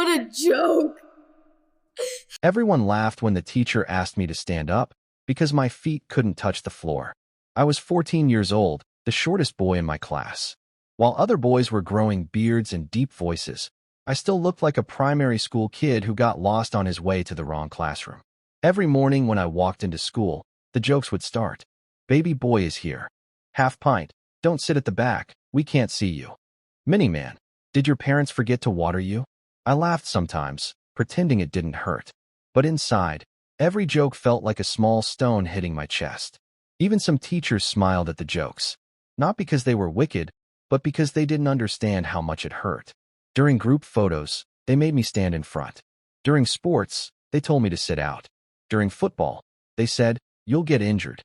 What a joke. Everyone laughed when the teacher asked me to stand up because my feet couldn't touch the floor. I was 14 years old, the shortest boy in my class. While other boys were growing beards and deep voices, I still looked like a primary school kid who got lost on his way to the wrong classroom. Every morning when I walked into school, the jokes would start. Baby boy is here. Half pint. Don't sit at the back. We can't see you. Mini-man. Did your parents forget to water you? I laughed sometimes, pretending it didn't hurt. But inside, every joke felt like a small stone hitting my chest. Even some teachers smiled at the jokes. Not because they were wicked, but because they didn't understand how much it hurt. During group photos, they made me stand in front. During sports, they told me to sit out. During football, they said, you'll get injured.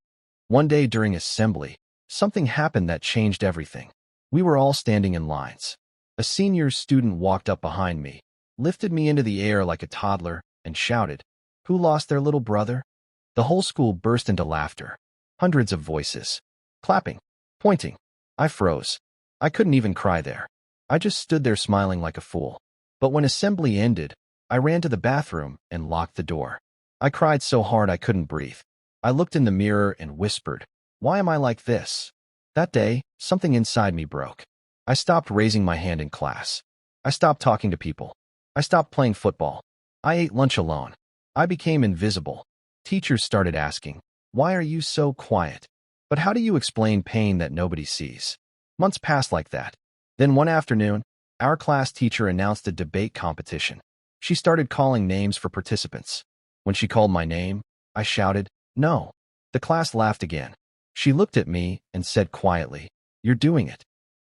One day during assembly, something happened that changed everything. We were all standing in lines. A senior student walked up behind me, lifted me into the air like a toddler, and shouted, "Who lost their little brother?" The whole school burst into laughter. Hundreds of voices. Clapping. Pointing. I froze. I couldn't even cry there. I just stood there smiling like a fool. But when assembly ended, I ran to the bathroom and locked the door. I cried so hard I couldn't breathe. I looked in the mirror and whispered, "Why am I like this?" That day, something inside me broke. I stopped raising my hand in class. I stopped talking to people. I stopped playing football. I ate lunch alone. I became invisible. Teachers started asking, "Why are you so quiet?" But how do you explain pain that nobody sees? Months passed like that. Then one afternoon, our class teacher announced a debate competition. She started calling names for participants. When she called my name, I shouted, "No." The class laughed again. She looked at me and said quietly, "You're doing it."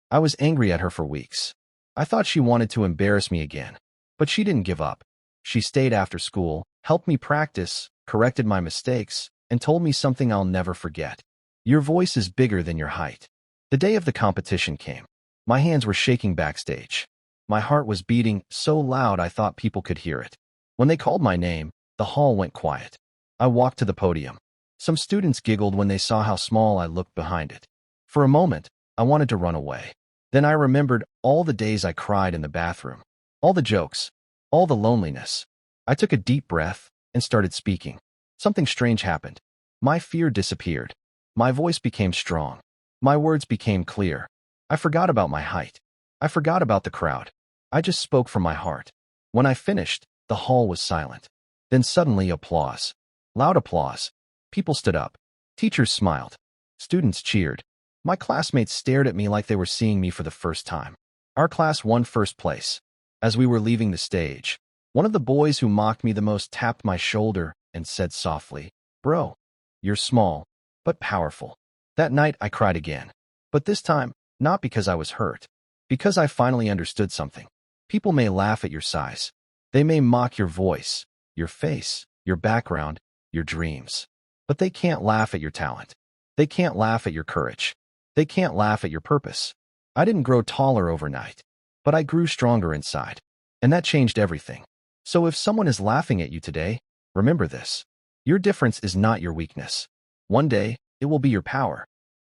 I was angry at her for weeks. I thought she wanted to embarrass me again. But she didn't give up. She stayed after school, helped me practice, corrected my mistakes, and told me something I'll never forget. Your voice is bigger than your height. The day of the competition came. My hands were shaking backstage. My heart was beating so loud I thought people could hear it. When they called my name, the hall went quiet. I walked to the podium. Some students giggled when they saw how small I looked behind it. For a moment, I wanted to run away. Then I remembered all the days I cried in the bathroom, all the jokes, all the loneliness. I took a deep breath and started speaking. Something strange happened. My fear disappeared. My voice became strong. My words became clear. I forgot about my height. I forgot about the crowd. I just spoke from my heart. When I finished, the hall was silent. Then suddenly applause. Loud applause. People stood up. Teachers smiled. Students cheered. My classmates stared at me like they were seeing me for the first time. Our class won first place. As we were leaving the stage, one of the boys who mocked me the most tapped my shoulder and said softly, "Bro, you're small, but powerful." That night I cried again. But this time, not because I was hurt. Because I finally understood something. People may laugh at your size. They may mock your voice, your face, your background, your dreams. But they can't laugh at your talent. They can't laugh at your courage. They can't laugh at your purpose. I didn't grow taller overnight, but I grew stronger inside. And that changed everything. So if someone is laughing at you today, remember this. Your difference is not your weakness. One day, it will be your power.